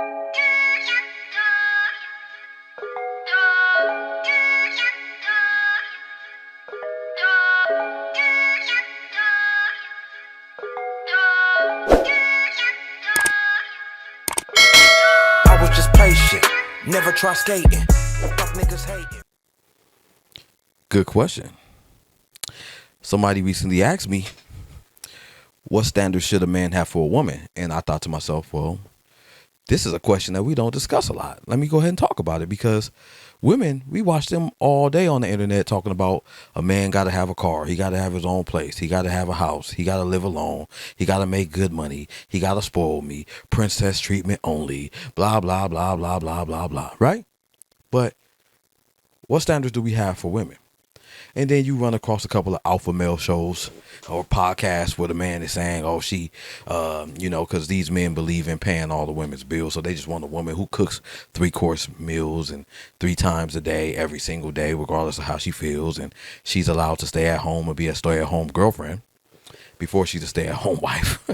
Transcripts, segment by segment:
I was just patient, never try skating. Fuck niggas hating. Good question. Somebody recently asked me, what standards should a man have for a woman? And I thought to myself, well, this is a question that we don't discuss a lot. Let me go ahead and talk about it, because women, we watch them all day on the internet talking about a man got to have a car. He got to have his own place. He got to have a house. He got to live alone. He got to make good money. He got to spoil me. Princess treatment only. Blah, blah, blah, blah, blah, blah, blah. Right? But what standards do we have for women? And then you run across a couple of alpha male shows or podcasts where the man is saying, oh, she, because these men believe in paying all the women's bills. So they just want a woman who cooks 3-course meals and 3 times a day, every single day, regardless of how she feels. And she's allowed to stay at home and be a stay-at-home girlfriend before she's a stay-at-home wife.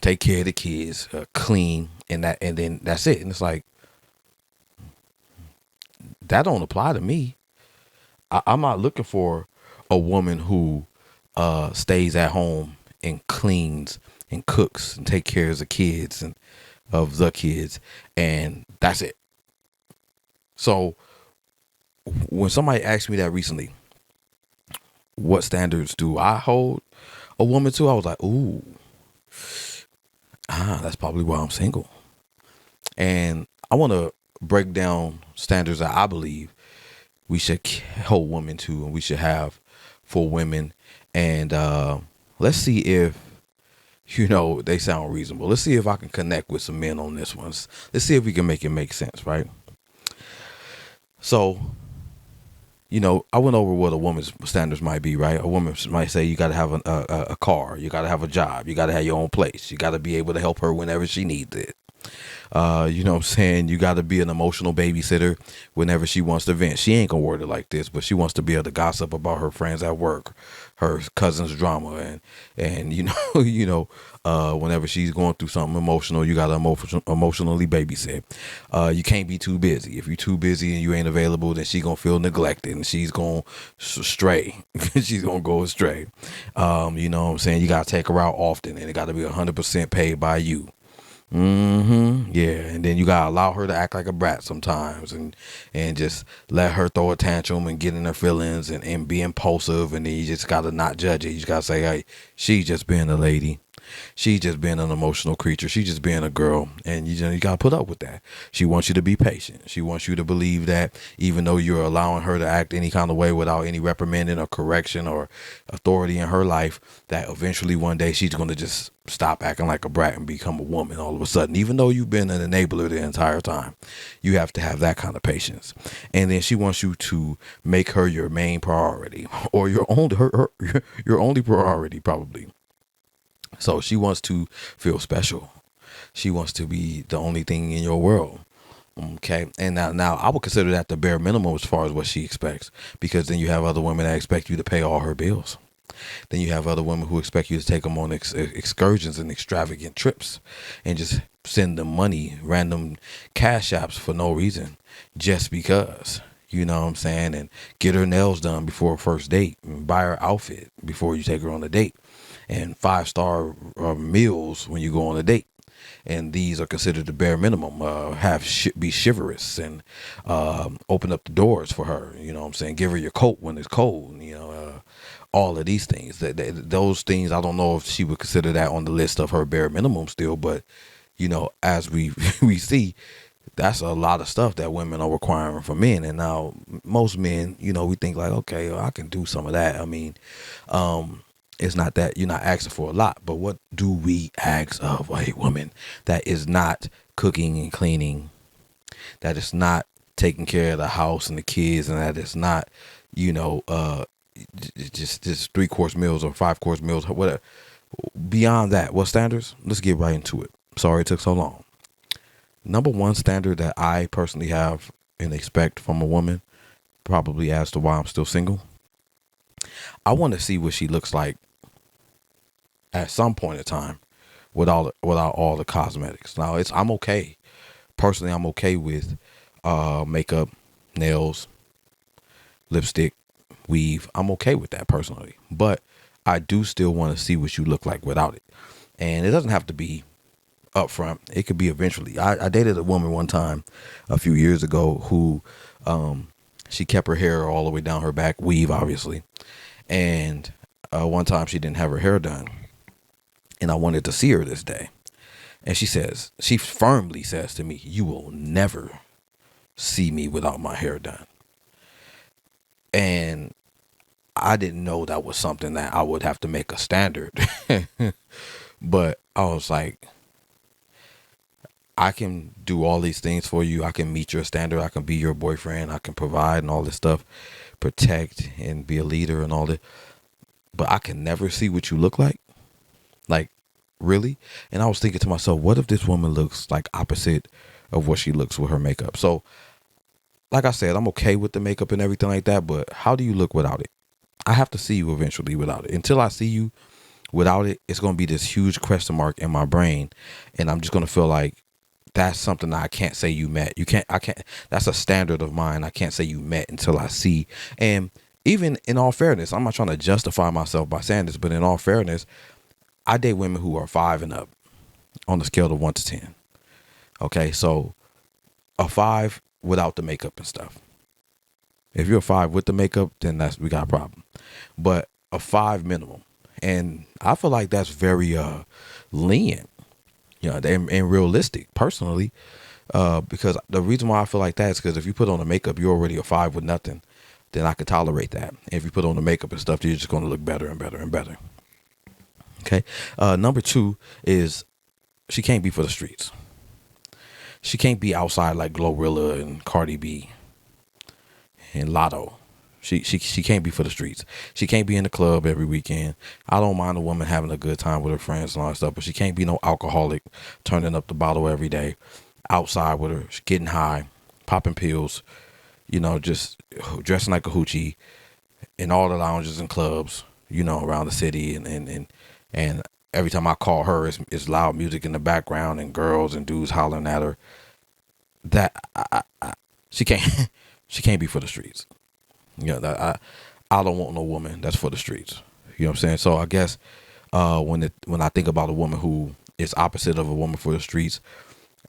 Take care of the kids, clean, and then that's it. And it's like, that don't apply to me. I'm not looking for a woman who stays at home and cleans and cooks and take care of the kids and that's it. So when somebody asked me that recently, what standards do I hold a woman to? I was like, ooh, that's probably why I'm single. And I want to break down standards that I believe we should hold women to and we should have for women. And let's see if, they sound reasonable. Let's see if I can connect with some men on this one. Let's see if we can make it make sense, right? So, I went over what a woman's standards might be, right? A woman might say you got to have a car. You got to have a job. You got to have your own place. You got to be able to help her whenever she needs it. You know what I'm saying? You got to be an emotional babysitter whenever she wants to vent. She ain't gonna word it like this, but she wants to be able to gossip about her friends at work, her cousin's drama, and whenever she's going through something emotional, you got to emotionally babysit. You can't be too busy. If you're too busy and you ain't available, then she gonna feel neglected and she's gonna stray. She's gonna go astray. You know what I'm saying? You gotta take her out often, and it got to be 100% paid by you. Yeah, and then you gotta allow her to act like a brat sometimes, and just let her throw a tantrum and get in her feelings and be impulsive, and then you just gotta not judge it. You just gotta say, hey, she's just being a lady. She's just being an emotional creature. She's just being a girl, and you gotta put up with that. She wants you to be patient. She wants you to believe that even though you're allowing her to act any kind of way without any reprimanding or correction or authority in her life, that eventually one day she's gonna just stop acting like a brat and become a woman all of a sudden, even though you've been an enabler the entire time. You have to have that kind of patience. And then she wants you to make her your main priority, or your only priority, probably. So she wants to feel special. She wants to be the only thing in your world. Okay. And now I would consider that the bare minimum as far as what she expects, because then you have other women that expect you to pay all her bills. Then you have other women who expect you to take them on excursions and extravagant trips and just send them money, random cash apps for no reason, just because. You know what I'm saying? And get her nails done before a first date, and buy her outfit before you take her on a date, and 5-star meals when you go on a date. And these are considered the bare minimum. Be chivalrous and open up the doors for her. You know what I'm saying? Give her your coat when it's cold. All of these things. Those things, I don't know if she would consider that on the list of her bare minimum still, but as we we see, that's a lot of stuff that women are requiring from men. And now most men, we think like, okay, well, I can do some of that. I mean, it's not that you're not asking for a lot, but what do we ask of a woman that is not cooking and cleaning, that is not taking care of the house and the kids, and that is not, just 3-course meals or 5-course meals, whatever. Beyond that, what standards? Let's get right into it. Sorry it took so long. Number one standard that I personally have and expect from a woman, probably as to why I'm still single, I want to see what she looks like at some point in time without all the cosmetics. Now I'm okay. Personally, I'm okay with makeup, nails, lipstick, weave. I'm okay with that personally. But I do still want to see what you look like without it. And it doesn't have to be up front. It could be eventually. I dated a woman one time a few years ago who she kept her hair all the way down her back, weave obviously. And one time she didn't have her hair done. And I wanted to see her this day. And she firmly says to me, "You will never see me without my hair done." And I didn't know that was something that I would have to make a standard. But I was like, I can do all these things for you. I can meet your standard. I can be your boyfriend. I can provide and all this stuff, protect and be a leader and all that. But I can never see what you look like. Like, really? And I was thinking to myself, what if this woman looks like opposite of what she looks with her makeup? So, like I said, I'm okay with the makeup and everything like that, but how do you look without it? I have to see you eventually without it. Until I see you without it, it's going to be this huge question mark in my brain, and I'm just going to feel like that's something that I can't say you met. I can't, that's a standard of mine. I can't say you met until I see. And even in all fairness, I'm not trying to justify myself by saying this, but in all fairness, I date women who are 5 and up on the scale of 1 to 10. Okay, so a 5 without the makeup and stuff. If you're a 5 with the makeup, then we got a problem. But a 5 minimum, and I feel like that's very lenient, and realistic personally. Because the reason why I feel like that is because if you put on the makeup, you're already a 5 with nothing. Then I could tolerate that. And if you put on the makeup and stuff, you're just going to look better and better and better. Okay. Number 2 is she can't be for the streets. She can't be outside like Glorilla and Cardi B and Lotto. She can't be for the streets. She can't be in the club every weekend. I don't mind a woman having a good time with her friends and all that stuff, but she can't be no alcoholic turning up the bottle every day outside with her, getting high, popping pills, just dressing like a hoochie in all the lounges and clubs, around the city. And every time I call her, it's loud music in the background and girls and dudes hollering at her. That she can't she can't be for the streets. I don't want no woman that's for the streets. You know what I'm saying? So I guess when I think about a woman who is opposite of a woman for the streets,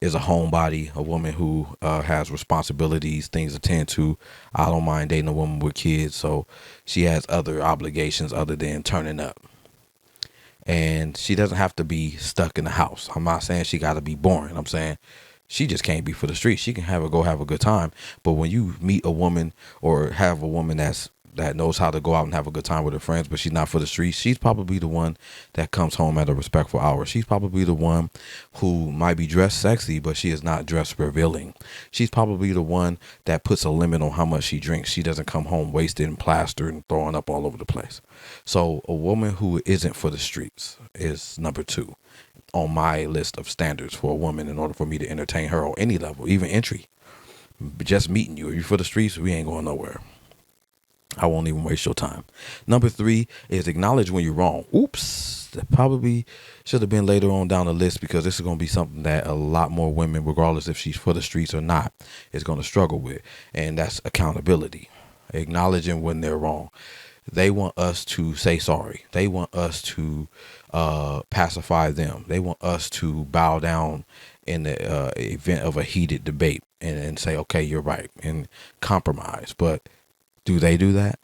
is a homebody, a woman who has responsibilities, things to tend to. I don't mind dating a woman with kids, so she has other obligations other than turning up. And she doesn't have to be stuck in the house. I'm not saying she got to be boring. I'm saying she just can't be for the streets. She can have a good time. But when you meet a woman or have a woman that knows how to go out and have a good time with her friends, but she's not for the streets, she's probably the one that comes home at a respectful hour. She's probably the one who might be dressed sexy, but she is not dressed revealing. She's probably the one that puts a limit on how much she drinks. She doesn't come home wasted and plastered and throwing up all over the place. So a woman who isn't for the streets is number 2 on my list of standards for a woman in order for me to entertain her on any level, even entry. Just meeting you. If you're for the streets, we ain't going nowhere. I won't even waste your time. Number 3 is acknowledge when you're wrong. Oops. That probably should have been later on down the list, because this is going to be something that a lot more women, regardless if she's for the streets or not, is going to struggle with. And that's accountability. Acknowledging when they're wrong. They want us to say sorry. They want us to pacify them. They want us to bow down in the event of a heated debate and say, okay, you're right, and compromise. But do they do that?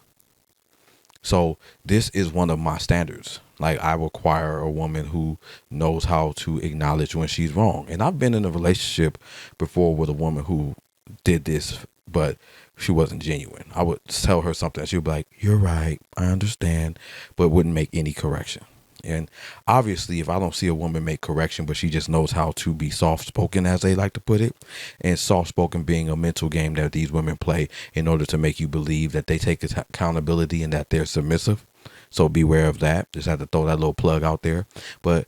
So this is one of my standards. Like, I require a woman who knows how to acknowledge when she's wrong. And I've been in a relationship before with a woman who did this, but she wasn't genuine. I would tell her something, she would be like, you're right, I understand, but wouldn't make any correction. And obviously, if I don't see a woman make correction, but she just knows how to be soft-spoken, as they like to put it, and soft-spoken being a mental game that these women play in order to make you believe that they take accountability and that they're submissive. So beware of that. Just had to throw that little plug out there. But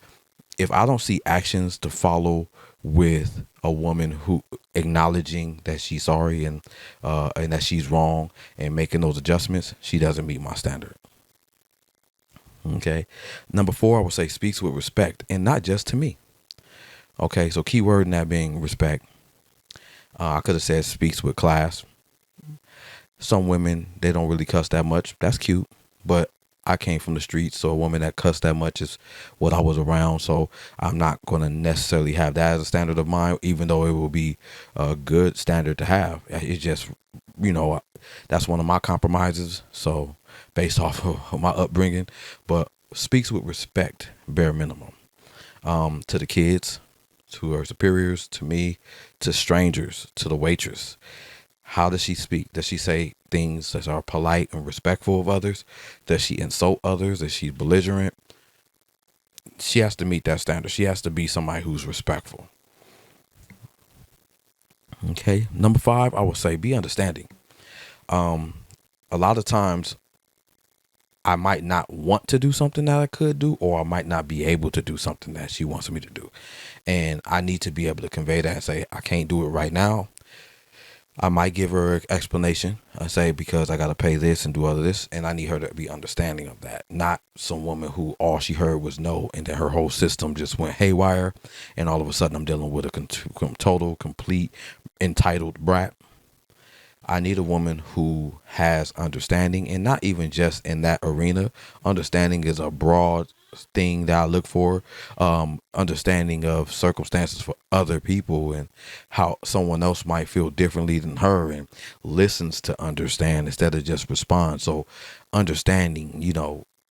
if I don't see actions to follow with a woman who acknowledging that she's sorry and that she's wrong and making those adjustments, she doesn't meet my standard. Okay. Number 4, I would say speaks with respect and not just to me. Okay. So key word in that being respect. I could have said speaks with class. Some women, they don't really cuss that much. That's cute. But I came from the streets, so a woman that cussed that much is what I was around. So I'm not going to necessarily have that as a standard of mine, even though it will be a good standard to have. It's just, that's one of my compromises. So based off of my upbringing, but speaks with respect, bare minimum, to the kids, to her superiors, to me, to strangers, to the waitress. How does she speak? Does she say things that are polite and respectful of others? Does she insult others? Is she belligerent? She has to meet that standard. She has to be somebody who's respectful. Okay. Number 5, I would say be understanding. A lot of times I might not want to do something that I could do, or I might not be able to do something that she wants me to do. And I need to be able to convey that and say, I can't do it right now. I might give her an explanation. I say, because I got to pay this and do all of this. And I need her to be understanding of that. Not some woman who all she heard was no. And then her whole system just went haywire. And all of a sudden I'm dealing with a total, complete, entitled brat. I need a woman who has understanding, and not even just in that arena. Understanding is a broad thing that I look for. Understanding of circumstances for other people and how someone else might feel differently than her, and listens to understand instead of just respond. So understanding,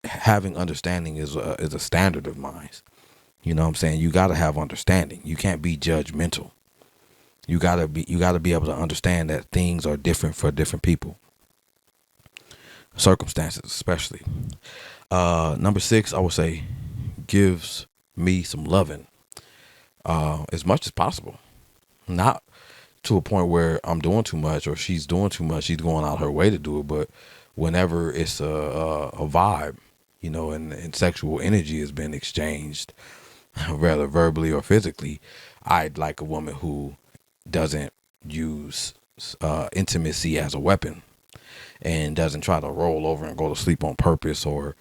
having understanding is a standard of mine. You know what I'm saying? You got to have understanding. You can't be judgmental. You gotta be able to understand that things are different for different people, circumstances especially. Number 6, I would say, gives me some loving, as much as possible. Not to a point where I'm doing too much or she's doing too much. She's going out her way to do it, but whenever it's a vibe, and sexual energy has been exchanged, whether verbally or physically, I'd like a woman who doesn't use intimacy as a weapon, and doesn't try to roll over and go to sleep on purpose, or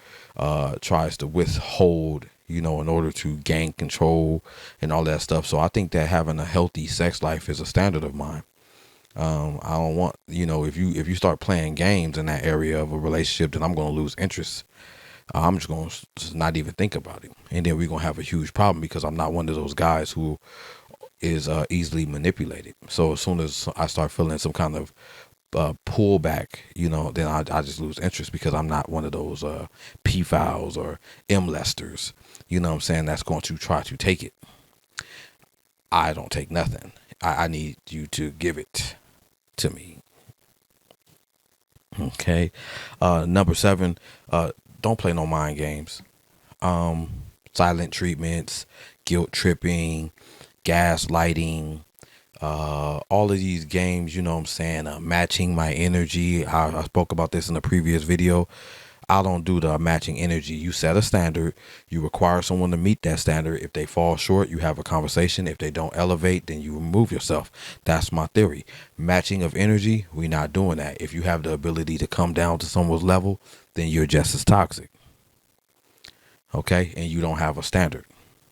tries to withhold, in order to gain control and all that stuff. So I think that having a healthy sex life is a standard of mine. I don't want, if you start playing games in that area of a relationship, then I'm going to lose interest. I'm just going to not even think about it. And then we're going to have a huge problem, because I'm not one of those guys who is easily manipulated. So as soon as I start feeling some kind of pullback, then I just lose interest, because I'm not one of those P-files or M-lesters, what I'm saying, that's going to try to take it. I don't take nothing. I need you to give it to me. Okay. Number 7, don't play no mind games. Silent treatments, guilt tripping, gaslighting, all of these games, what I'm saying, matching my energy. I spoke about this in a previous video. I don't do the matching energy. You set a standard, you require someone to meet that standard. If they fall short, you have a conversation. If they don't elevate, then you remove yourself. That's my theory. Matching of energy, we're not doing that. If you have the ability to come down to someone's level, then you're just as toxic. Okay. And you don't have a standard.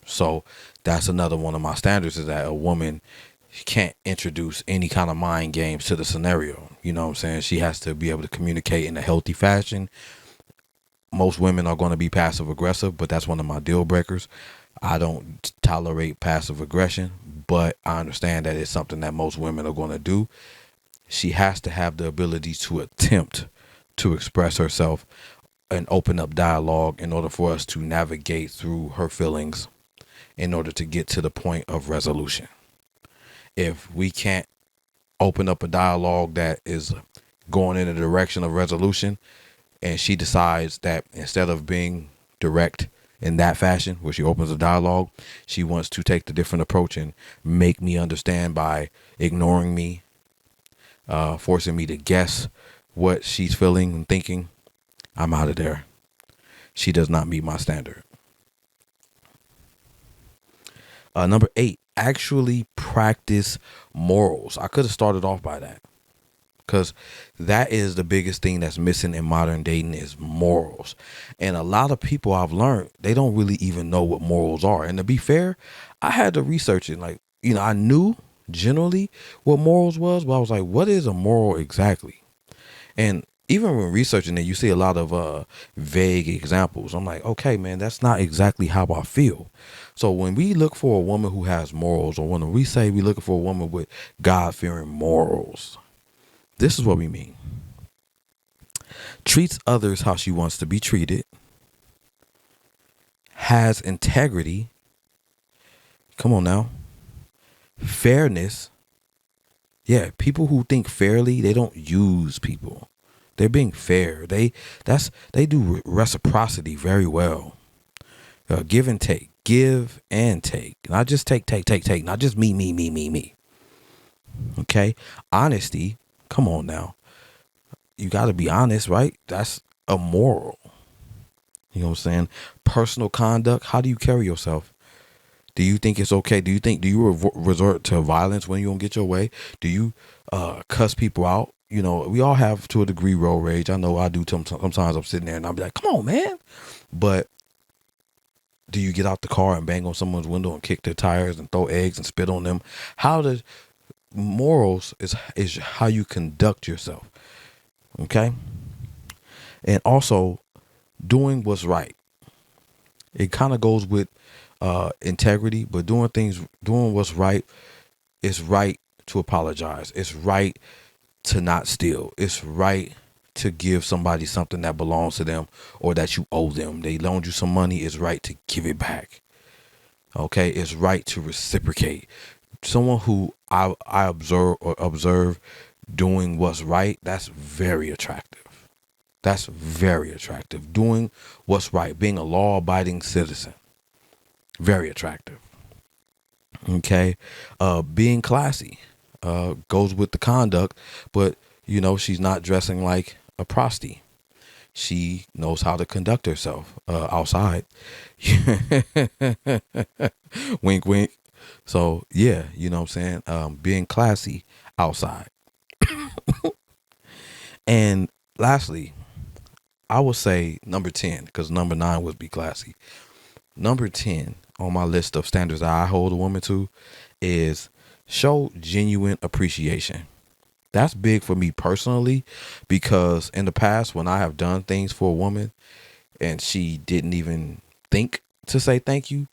So that's another one of my standards, is that a woman can't introduce any kind of mind games to the scenario. You know what I'm saying? She has to be able to communicate in a healthy fashion. Most women are going to be passive aggressive, but that's one of my deal breakers. I don't tolerate passive aggression, but I understand that it's something that most women are going to do. She has to have the ability to attempt to express herself and open up dialogue in order for us to navigate through her feelings, in order to get to the point of resolution. If we can't open up a dialogue that is going in the direction of resolution, and she decides that instead of being direct in that fashion, where she opens a dialogue, she wants to take the different approach and make me understand by ignoring me, forcing me to guess what she's feeling and thinking, I'm out of there. She does not meet my standard. Number 8, actually practice morals. I could have started off by that. because that is the biggest thing that's missing in modern dating is morals. And a lot of people I've learned, they don't really even know what morals are. And to be fair, I had to research it. Like, I knew generally what morals was, but I was like, what is a moral exactly? And even when researching it, you see a lot of vague examples. I'm like, okay, man, that's not exactly how I feel. So when we look for a woman who has morals, or when we say we're looking for a woman with God-fearing morals, this is what we mean. Treats others how she wants to be treated. Has integrity. Come on now. Fairness. Yeah, people who think fairly, they don't use people. They're being fair. They do reciprocity very well. Give and take. Give and take. Not just take. Not just me. Okay? Honesty. Come on now. You got to be honest, right? That's a moral. You know what I'm saying? Personal conduct. How do you carry yourself? Do you think it's okay? Do you resort to violence when you don't get your way? Do you cuss people out? We all have, to a degree, road rage. I know I do. Sometimes I'm sitting there and I'll be like, come on, man. But do you get out the car and bang on someone's window and kick their tires and throw eggs and spit on them? Morals is how you conduct yourself. Okay? And also doing what's right. It kind of goes with integrity, but doing what's right. It's right to apologize. It's right to not steal. It's right to give somebody something that belongs to them or that you owe them. They loaned you some money. It's right to give it back. Okay? It's right to reciprocate. Someone who I observe doing what's right, that's very attractive. That's very attractive. Doing what's right, being a law-abiding citizen, very attractive. Okay, being classy goes with the conduct, but she's not dressing like a prosty. She knows how to conduct herself outside. Wink, wink. So yeah, you know what I'm saying? Being classy outside. And lastly, I would say number 10, because number 9 would be classy. Number 10 on my list of standards that I hold a woman to is show genuine appreciation. That's big for me personally, because in the past when I have done things for a woman and she didn't even think to say thank you,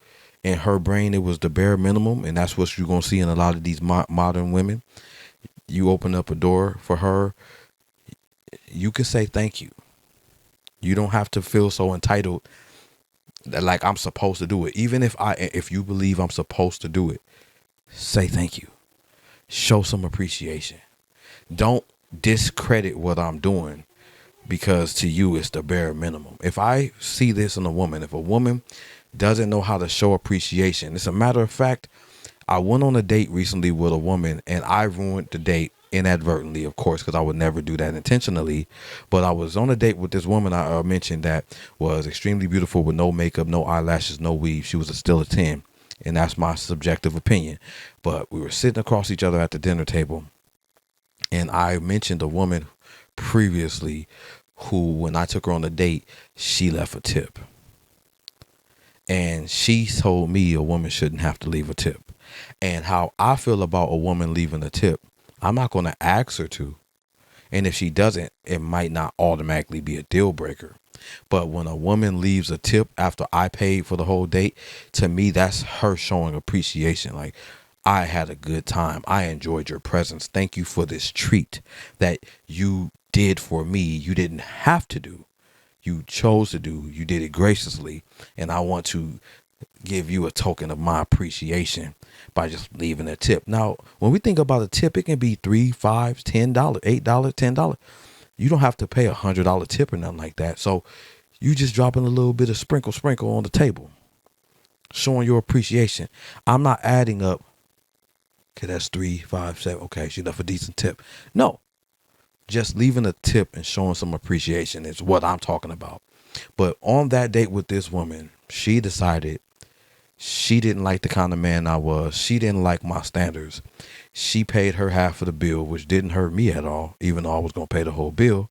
in her brain it was the bare minimum, and that's what you're going to see in a lot of these modern women. You open up a door for her, you can say thank you. You don't have to feel so entitled that like I'm supposed to do it. Even if you believe I'm supposed to do it, say thank you. Show some appreciation. Don't discredit what I'm doing because to you it's the bare minimum. If I see this in a woman, if a woman doesn't know how to show appreciation, it's a matter of fact, I went on a date recently with a woman and I ruined the date inadvertently, of course, because I would never do that intentionally. But I was on a date with this woman I mentioned that was extremely beautiful with no makeup, no eyelashes, no weave. She was still a 10. And that's my subjective opinion. But we were sitting across each other at the dinner table. And I mentioned a woman previously who, when I took her on a date, she left a tip. And she told me a woman shouldn't have to leave a tip. And how I feel about a woman leaving a tip, I'm not going to ask her to. And if she doesn't, it might not automatically be a deal breaker. But when a woman leaves a tip after I paid for the whole date, to me, that's her showing appreciation. Like, I had a good time. I enjoyed your presence. Thank you for this treat that you did for me. You didn't have to do. You chose to do. You did it graciously. And I want to give you a token of my appreciation by just leaving a tip. Now, when we think about a tip, it can be $3, $5, $10, $8, $10. You don't have to pay $100 tip or nothing like that. So you just dropping a little bit of sprinkle on the table, showing your appreciation. I'm not adding up. Okay, that's 3, 5, 7. Okay, she left a decent tip. No, just leaving a tip and showing some appreciation is what I'm talking about. But on that date with this woman, she decided She didn't like the kind of man I was. She didn't like my standards. She paid her half of the bill, which didn't hurt me at all, even though I was going to pay the whole bill.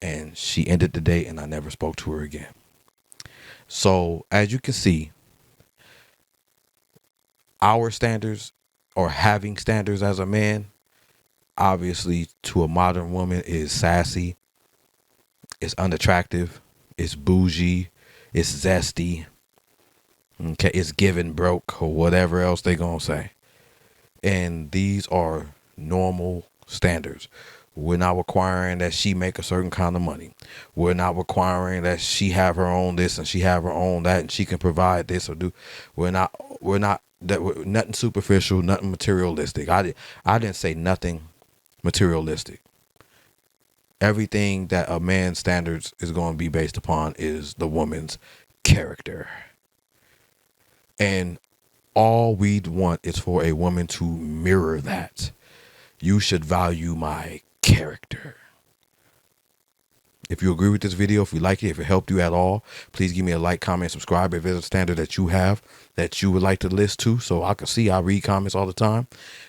And she ended the date and I never spoke to her again. So as you can see, our standards, or having standards as a man, obviously to a modern woman is sassy, it's unattractive, it's bougie, it's zesty, okay, it's giving broke or whatever else they gonna say. And these are normal standards. We're not requiring that she make a certain kind of money. We're not requiring that she have her own this and she have her own that and she can provide this or do. We're not nothing superficial, nothing materialistic. I didn't say nothing materialistic. Everything that a man's standards is going to be based upon is the woman's character. And all we'd want is for a woman to mirror that. You should value my character. If you agree with this video, if you like it, if it helped you at all, please give me a like, comment, subscribe. If there's a standard that you have that you would like to list to, so I can see, I read comments all the time,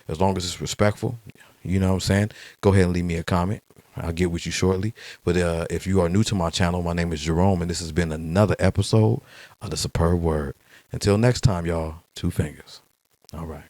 as long as it's respectful, you know what I'm saying? Go ahead and leave me a comment. I'll get with you shortly. But if you are new to my channel, my name is Jerome, and this has been another episode of The Superb Word. Until next time, y'all, 2 fingers. All right.